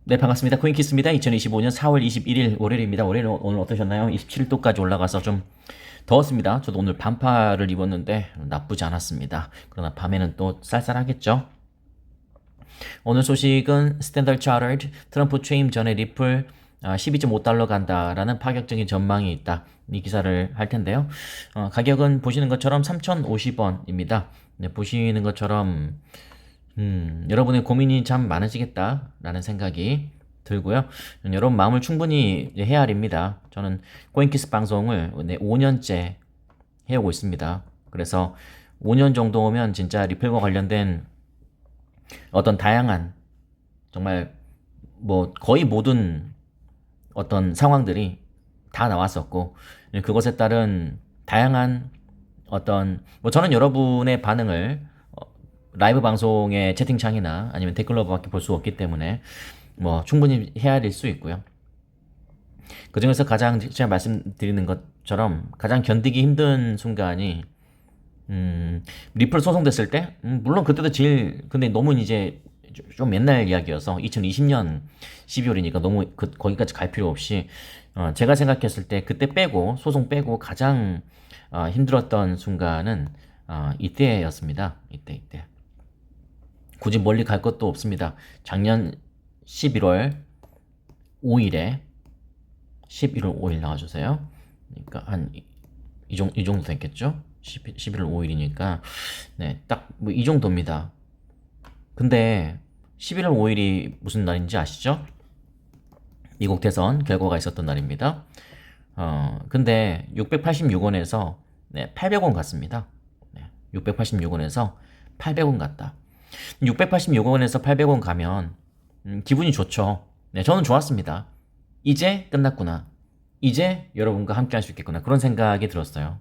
네, 반갑습니다. 코인키스입니다. 2025년 4월 21일 월요일입니다. 월요일 오늘 어떠셨나요? 27도까지 올라가서 좀 더웠습니다. 저도 오늘 반팔을 입었는데 나쁘지 않았습니다. 그러나 밤에는 또 쌀쌀하겠죠? 오늘 소식은 스탠더드 차터드 트럼프 취임 전에 리플 12.5달러 간다라는 파격적인 전망이 있다. 이 기사를 할 텐데요. 가격은 보시는 것처럼 3,050원입니다. 네, 보시는 것처럼 여러분의 고민이 참 많으시겠다라는 생각이 들고요. 여러분 마음을 충분히 헤아립니다. 저는 코인키스 방송을 5년째 해오고 있습니다. 그래서 5년 정도면 진짜 리플과 관련된 어떤 다양한 정말 뭐 거의 모든 어떤 상황들이 다 나왔었고 그것에 따른 다양한 어떤 뭐 저는 여러분의 반응을 라이브 방송의 채팅창이나 아니면 댓글로밖에 볼 수 없기 때문에 뭐 충분히 헤아릴 수 있고요. 그 중에서 가장 제가 말씀드리는 것처럼 가장 견디기 힘든 순간이 리플 소송됐을 때 물론 그때도 제일 근데 너무 이제 좀 옛날 이야기여서 2020년 12월이니까 너무 거기까지 갈 필요 없이 제가 생각했을 때 그때 빼고 소송 빼고 가장 힘들었던 순간은 이때였습니다. 이때. 굳이 멀리 갈 것도 없습니다. 작년 11월 5일에 11월 5일 나와주세요. 그러니까 한 이 정도 됐겠죠? 11월 5일이니까 네, 딱 뭐 이 정도입니다. 근데 11월 5일이 무슨 날인지 아시죠? 미국 대선 결과가 있었던 날입니다. 근데 686원에서 네, 800원 갔습니다. 네, 686원에서 800원 갔다. 686원에서 800원 가면 기분이 좋죠. 네, 저는 좋았습니다. 이제 끝났구나. 이제 여러분과 함께 할 수 있겠구나. 그런 생각이 들었어요.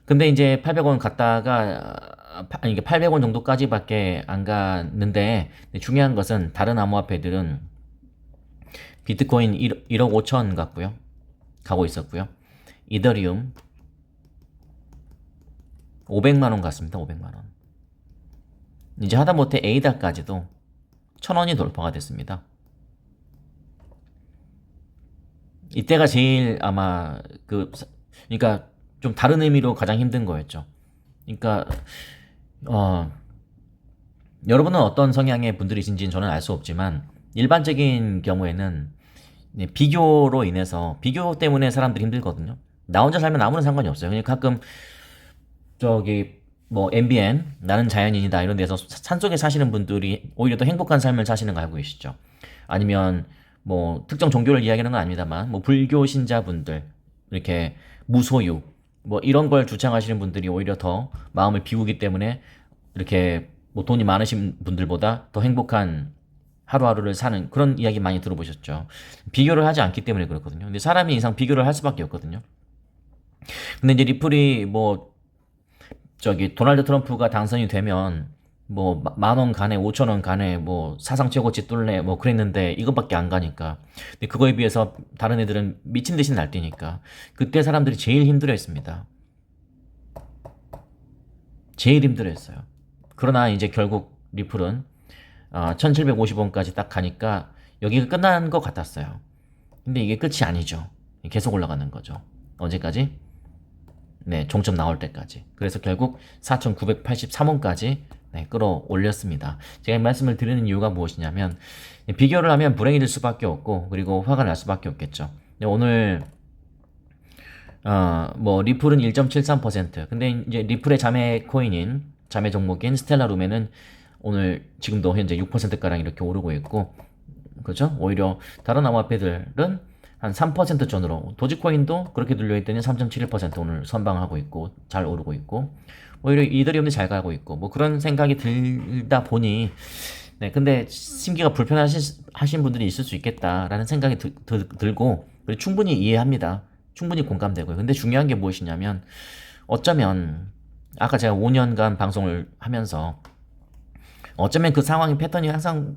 근데 이제 800원 갔다가 아니 800원 정도까지밖에 안 갔는데 중요한 것은 다른 암호화폐들은 비트코인 1억 5천 갔고요. 가고 있었고요. 이더리움 500만 원 갔습니다. 500만 원. 이제 하다못해 에이다까지도 1,000원이 돌파가 됐습니다. 이때가 제일 아마 그러니까 좀 다른 의미로 가장 힘든 거였죠. 그러니까 여러분은 어떤 성향의 분들이신지는 저는 알 수 없지만 일반적인 경우에는 비교로 인해서 비교 때문에 사람들이 힘들거든요. 나 혼자 살면 아무런 상관이 없어요. 그냥 가끔 저기 뭐 MBN 나는 자연인이다 이런 데서 산속에 사시는 분들이 오히려 더 행복한 삶을 사시는 거 알고 계시죠? 아니면 뭐 특정 종교를 이야기하는 건 아닙니다만 뭐 불교 신자분들 이렇게 무소유 뭐 이런 걸 주창하시는 분들이 오히려 더 마음을 비우기 때문에 이렇게 뭐 돈이 많으신 분들보다 더 행복한 하루하루를 사는 그런 이야기 많이 들어보셨죠. 비교를 하지 않기 때문에 그렇거든요. 근데 사람이 이상 비교를 할 수밖에 없거든요. 근데 이제 리플이 뭐 저기 도널드 트럼프가 당선이 되면 뭐 만원 가네 5천원 가네 뭐 사상 최고치 뚫네 뭐 그랬는데 이것밖에 안 가니까 근데 그거에 비해서 다른 애들은 미친 듯이 날뛰니까 그때 사람들이 제일 힘들어했습니다. 제일 힘들어했어요. 그러나 이제 결국 리플은 1750원까지 딱 가니까 여기가 끝난 것 같았어요. 근데 이게 끝이 아니죠. 계속 올라가는 거죠. 언제까지? 네, 종점 나올 때까지. 그래서 결국 4,983원까지 네, 끌어올렸습니다. 제가 이 말씀을 드리는 이유가 무엇이냐면 비교를 하면 불행해질 수밖에 없고 그리고 화가 날 수밖에 없겠죠. 오늘 뭐 리플은 1.73% 근데 이제 리플의 자매 코인인 자매 종목인 스텔라룸에는 오늘 지금도 현재 6%가량 이렇게 오르고 있고 그렇죠? 오히려 다른 암호화폐들은 한 3% 전으로 도지코인도 그렇게 눌려있더니 3.71% 오늘 선방하고 있고 잘 오르고 있고 오히려 이더리움도 잘 가고 있고 뭐 그런 생각이 들다 보니 네 근데 심기가 불편하신 분들이 있을 수 있겠다라는 생각이 들고 충분히 이해합니다. 충분히 공감되고요. 근데 중요한 게 무엇이냐면 어쩌면 아까 제가 5년간 방송을 하면서 어쩌면 그 상황의 패턴이 항상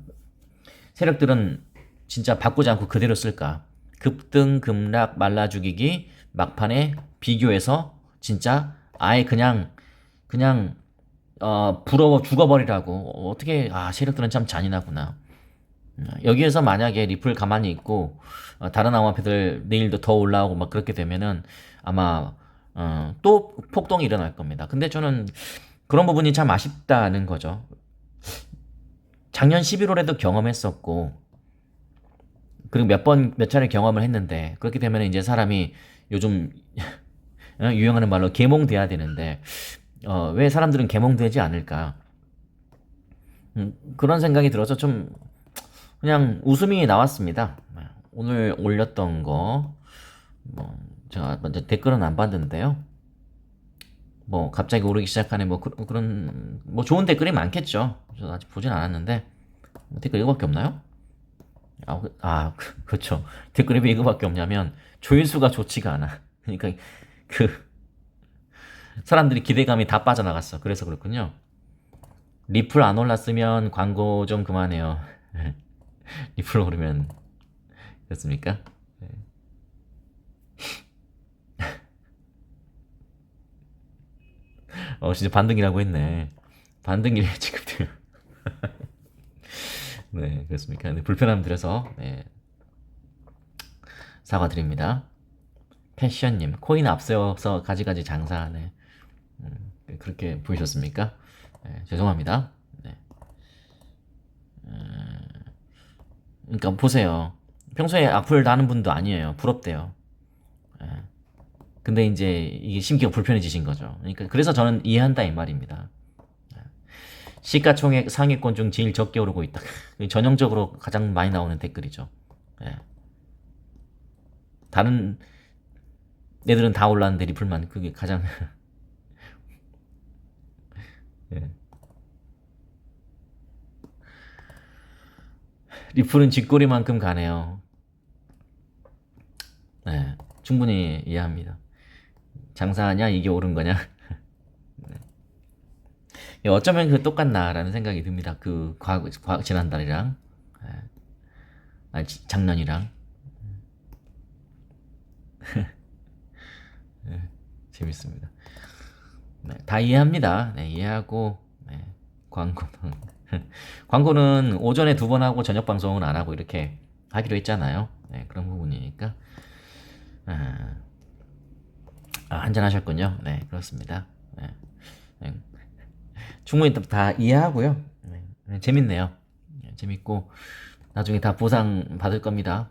세력들은 진짜 바꾸지 않고 그대로 쓸까? 급등, 급락, 말라 죽이기, 막판에 비교해서 진짜 아예 그냥 부러워 죽어버리라고. 어떻게 세력들은 참 잔인하구나. 여기에서 만약에 리플 가만히 있고 다른 암호화폐들 내일도 더 올라오고 막 그렇게 되면은 아마 또 폭동이 일어날 겁니다. 근데 저는 그런 부분이 참 아쉽다는 거죠. 작년 11월에도 경험했었고 그리고 몇 차례 경험을 했는데 그렇게 되면 이제 사람이 요즘 유행하는 말로 계몽돼야 되는데 왜 사람들은 계몽되지 않을까? 그런 생각이 들어서 좀 그냥 웃음이 나왔습니다. 오늘 올렸던 거, 제가 먼저 댓글은 안 봤는데요. 갑자기 오르기 시작하네, 그런, 좋은 댓글이 많겠죠. 저 아직 보진 않았는데, 댓글 이거밖에 없나요? 그렇죠. 댓글이 왜 이거밖에 없냐면, 조회수가 좋지가 않아. 그러니까, 그, 사람들이 기대감이 다 빠져나갔어. 그래서 그렇군요. 리플 안 올랐으면 광고 좀 그만해요. 리플 오르면 그렇습니까? 네. 진짜 반등이라고 했네. 반등이래 지금. 네, 그렇습니까? 네, 불편함 드려서 네, 사과드립니다. 패션님, 코인 앞세워서 가지가지 장사하네. 그렇게 보이셨습니까? 네, 죄송합니다. 네. 그러니까 보세요. 평소에 악플 다는 분도 아니에요. 부럽대요. 예. 근데 이제 이게 심기가 불편해지신 거죠. 그러니까 그래서 저는 이해한다 이 말입니다. 시가총액 상위권 중 제일 적게 오르고 있다. 전형적으로 가장 많이 나오는 댓글이죠. 예. 다른 애들은 다 올랐는데 리플만 그게 가장 예. 리플은 쥐꼬리만큼 가네요. 네, 충분히 이해합니다. 장사하냐 이게 옳은 거냐? 어쩌면 그 똑같나라는 생각이 듭니다. 그 지난달이랑 작년이랑 네, 재밌습니다. 네, 다 이해합니다. 네, 이해하고 네, 광고는 광고는 오전에 2번 하고 저녁 방송은 안 하고 이렇게 하기로 했잖아요. 네, 그런 부분이니까 한잔 하셨군요. 네, 그렇습니다. 네, 네. 충분히 다 이해하고요. 네, 네, 재밌네요. 네, 재밌고 나중에 다 보상 받을 겁니다.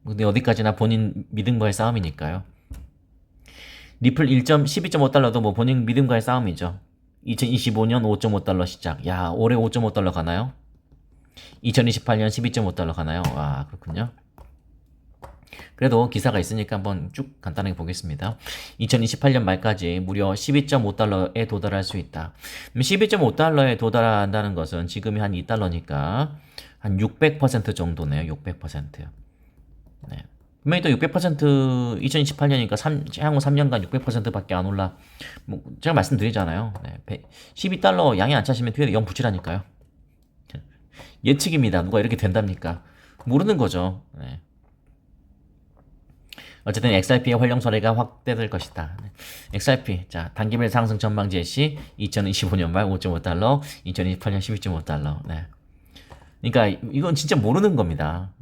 근데 어디까지나 본인 믿음과의 싸움이니까요. 리플 12.5달러도 본인 믿음과의 싸움이죠. 2025년 5.5달러 시작. 야, 올해 5.5달러 가나요? 2028년 12.5달러 가나요? 와, 그렇군요. 그래도 기사가 있으니까 한번 쭉 간단하게 보겠습니다. 2028년 말까지 무려 12.5달러에 도달할 수 있다. 12.5달러에 도달한다는 것은 지금이 한 2달러니까 한 600% 정도네요. 600%요. 네. 분명히 또 600% 2028년이니까 향후 3년간 600%밖에 안 올라. 제가 말씀드리잖아요. 네. 12달러 양이 안 차시면 뒤에 0 붙이라니까요. 예측입니다. 누가 이렇게 된답니까? 모르는 거죠. 네. 어쨌든 XRP의 활용 사례가 확대될 것이다. XRP, 자, 단기별 상승 전망 제시, 2025년 말 5.5달러, 2028년 12.5달러. 네. 그러니까 이건 진짜 모르는 겁니다.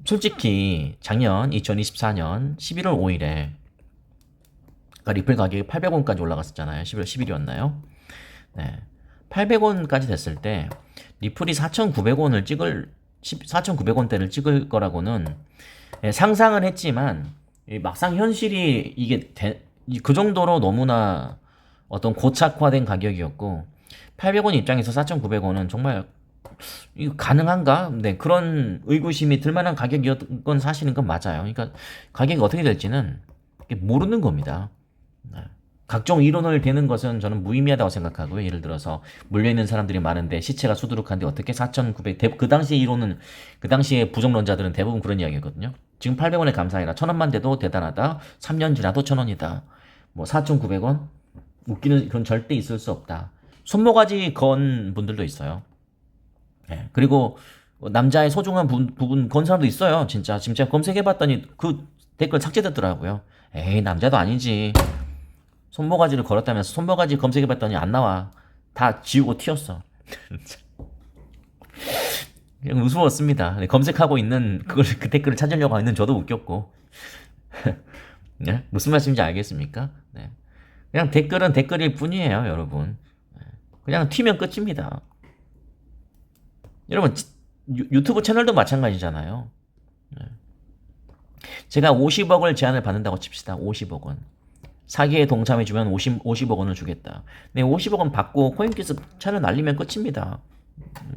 솔직히 작년 2024년 11월 5일에 리플 가격이 800원까지 올라갔었잖아요. 11월 10일이었나요? 네. 800원까지 됐을 때 리플이 4,900원대를 찍을 거라고는 상상을 했지만 막상 현실이 이게 그 정도로 너무나 어떤 고착화된 가격이었고 800원 입장에서 4,900원은 정말 이거 가능한가? 네, 그런 의구심이 들 만한 가격이었던 건 사실인 건 맞아요. 그러니까 가격이 어떻게 될지는 모르는 겁니다. 네. 각종 이론을 대는 것은 저는 무의미하다고 생각하고요. 예를 들어서 물려있는 사람들이 많은데 시체가 수두룩한데 어떻게 4,900, 그 당시 이론은, 그 당시에 부정론자들은 대부분 그런 이야기거든요. 지금 800원에 감사해라. 1,000원만 돼도 대단하다. 3년 지나도 1,000원이다. 4,900원? 웃기는, 그건 절대 있을 수 없다. 손모가지 건 분들도 있어요. 네. 그리고 남자의 소중한 부분 건 사람도 있어요. 진짜 검색해봤더니 그 댓글 삭제됐더라고요. 에이, 남자도 아니지. 손모가지를 걸었다면서 손모가지 검색해봤더니 안 나와. 다 지우고 튀었어. 그냥 우스웠습니다. 네, 검색하고 있는 그걸 그 댓글을 찾으려고 하는 저도 웃겼고. 네? 무슨 말씀인지 알겠습니까? 네. 그냥 댓글은 댓글일 뿐이에요, 여러분. 그냥 튀면 끝입니다. 여러분, 유튜브 채널도 마찬가지잖아요. 네. 제가 50억을 제안을 받는다고 칩시다. 50억 원. 사기에 동참해주면 50억 원을 주겠다. 네, 50억 원 받고 코인키스 채널 날리면 끝입니다.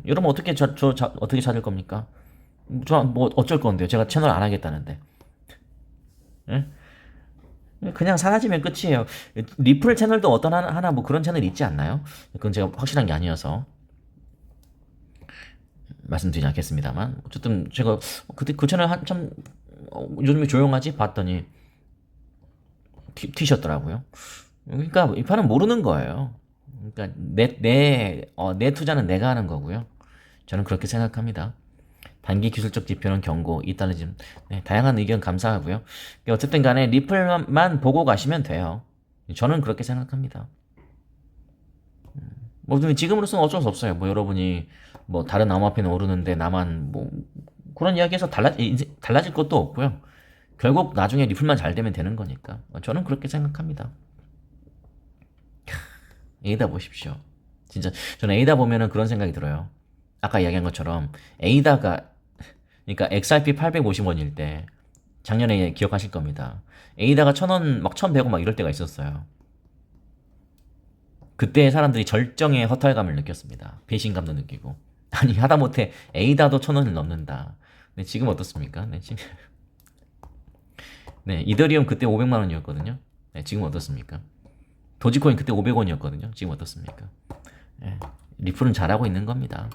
여러분 어떻게 어떻게 찾을 겁니까? 저 뭐 어쩔 건데요? 제가 채널 안 하겠다는데. 예? 그냥 사라지면 끝이에요. 리플 채널도 어떤 하나 뭐 그런 채널이 있지 않나요? 그건 제가 확실한 게 아니어서 말씀드리지 않겠습니다만 어쨌든 제가 그때 그 채널 한참 요즘에 조용하지 봤더니 튀셨더라고요. 그러니까 이 판은 모르는 거예요. 그러니까 내 투자는 내가 하는 거고요. 저는 그렇게 생각합니다. 단기 기술적 지표는 경고, 이따르즘. 네, 다양한 의견 감사하고요. 어쨌든 간에 리플만 보고 가시면 돼요. 저는 그렇게 생각합니다. 뭐 지금으로서는 어쩔 수 없어요. 뭐 여러분이 뭐 다른 암호화폐는 오르는데 나만 뭐 그런 이야기에서 달라질 것도 없고요. 결국 나중에 리플만 잘 되면 되는 거니까. 저는 그렇게 생각합니다. 에이다 보십시오. 진짜 저는 에이다 보면은 그런 생각이 들어요. 아까 이야기한 것처럼 에이다가 그러니까 XRP 850원일 때 작년에 기억하실 겁니다. 에이다가 1,000원 막 1,100원 막 이럴 때가 있었어요. 그때 사람들이 절정의 허탈감을 느꼈습니다. 배신감도 느끼고. 아니 하다못해 에이다도 1,000원을 넘는다. 근데 지금 어떻습니까? 네, 지금 네, 이더리움 그때 500만 원이었거든요. 네, 지금 어떻습니까? 도지코인 그때 500원이었거든요. 지금 어떻습니까? 네, 리플은 잘하고 있는 겁니다.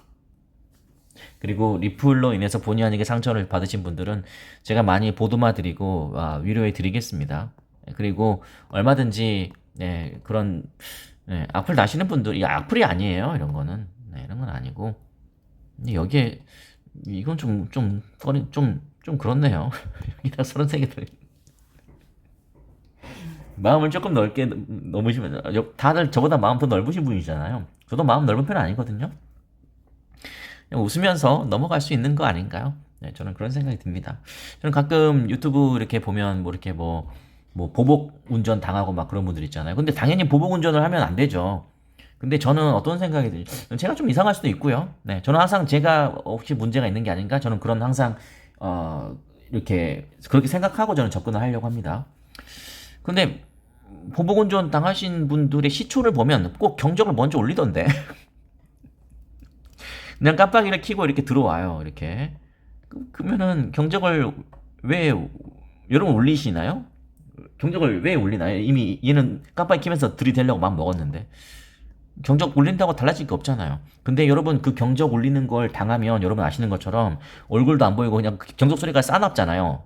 그리고 리플로 인해서 본의 아니게 상처를 받으신 분들은 제가 많이 보듬어 드리고 위로해 드리겠습니다. 그리고 얼마든지 네, 그런 네, 악플 다시는 분들, 이 악플이 아니에요. 이런 거는 네, 이런 건 아니고 근데 여기에 이건 좀 그렇네요. 여기다 33개 들 마음을 조금 넓게 넘으시면 다들 저보다 마음 더 넓으신 분이잖아요. 저도 마음 넓은 편은 아니거든요. 그냥 웃으면서 넘어갈 수 있는 거 아닌가요? 네, 저는 그런 생각이 듭니다. 저는 가끔 유튜브 이렇게 보면 뭐 이렇게 뭐 보복 운전 당하고 막 그런 분들 있잖아요. 근데 당연히 보복 운전을 하면 안 되죠. 근데 저는 어떤 생각이 들지? 제가 좀 이상할 수도 있고요. 네, 저는 항상 제가 혹시 문제가 있는 게 아닌가? 저는 그런 항상 이렇게 그렇게 생각하고 저는 접근을 하려고 합니다. 근데 보복운전 당하신 분들의 시초를 보면 꼭 경적을 먼저 올리던데. 그냥 깜빡이를 켜고 이렇게 들어와요. 이렇게. 그러면은 경적을 왜 여러분 올리시나요? 경적을 왜 올리나요? 이미 얘는 깜빡이 켜면서 들이대려고 마음 먹었는데. 경적 올린다고 달라질 게 없잖아요. 근데 여러분 그 경적 올리는 걸 당하면 여러분 아시는 것처럼 얼굴도 안 보이고 그냥 경적 소리가 싸납잖아요.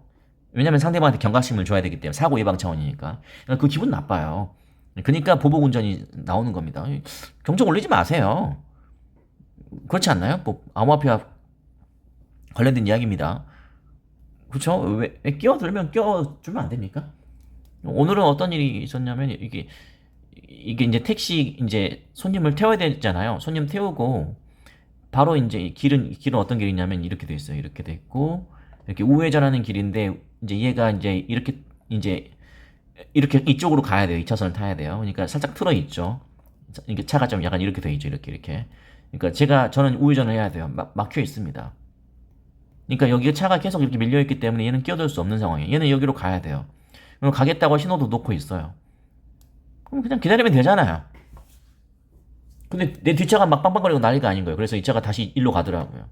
왜냐면 상대방한테 경각심을 줘야 되기 때문에 사고 예방 차원이니까 그러니까 그 기분 나빠요. 그러니까 보복 운전이 나오는 겁니다. 경적 올리지 마세요. 그렇지 않나요? 뭐 암호화폐와 관련된 이야기입니다. 그렇죠? 왜 끼어들면 끼어주면 안 됩니까? 오늘은 어떤 일이 있었냐면 이게 이제 택시 이제 손님을 태워야 되잖아요. 손님 태우고 바로 이제 길은 어떤 길이냐면 이렇게 돼 있어요. 이렇게 돼 있고 이렇게 우회전하는 길인데 이제 얘가 이제 이렇게 이쪽으로 가야 돼요. 2차선을 타야 돼요. 그러니까 살짝 틀어 있죠. 이게 차가 좀 약간 이렇게 돼 있죠. 이렇게. 그러니까 저는 우회전을 해야 돼요. 막혀 있습니다. 그러니까 여기 차가 계속 이렇게 밀려 있기 때문에 얘는 끼어들 수 없는 상황이에요. 얘는 여기로 가야 돼요. 그럼 가겠다고 신호도 놓고 있어요. 그럼 그냥 기다리면 되잖아요. 근데 내 뒷차가 막 빵빵거리고 난리가 아닌 거예요. 그래서 이 차가 다시 일로 가더라고요.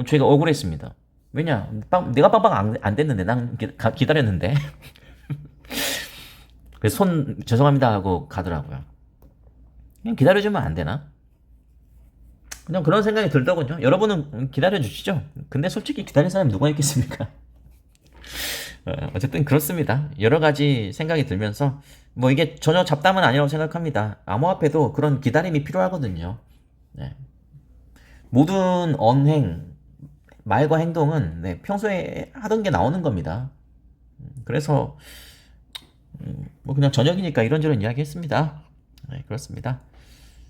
제가 억울했습니다. 왜냐? 내가 빵빵 안 됐는데 난 기다렸는데. 그래서 죄송합니다 하고 가더라고요. 그냥 기다려주면 안 되나? 그냥 그런 생각이 들더군요. 여러분은 기다려주시죠. 근데 솔직히 기다릴 사람이 누가 있겠습니까? 어쨌든 그렇습니다. 여러 가지 생각이 들면서 뭐 이게 전혀 잡담은 아니라고 생각합니다. 암호화폐도 그런 기다림이 필요하거든요. 네. 모든 언행, 말과 행동은 네, 평소에 하던 게 나오는 겁니다. 그래서 뭐 그냥 저녁이니까 이런저런 이야기 했습니다. 네, 그렇습니다.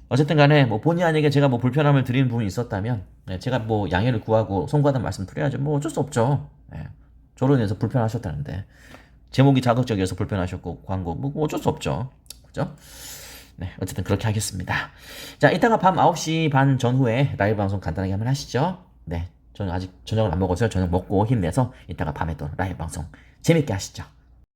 어쨌든 간에 뭐 본의 아니게 제가 뭐 불편함을 드리는 부분이 있었다면 네, 제가 뭐 양해를 구하고 송구하다는 말씀 드려야죠. 뭐 어쩔 수 없죠. 네, 저로 인해서 불편하셨다는데 제목이 자극적이어서 불편하셨고 광고 뭐 어쩔 수 없죠. 그죠? 네, 어쨌든 그렇게 하겠습니다. 자, 이따가 밤 9시 반 전후에 라이브 방송 간단하게 한번 하시죠. 네, 저는 아직 저녁을 안 먹어서 저녁 먹고 힘내서 이따가 밤에 또 라이브 방송 재밌게 하시죠.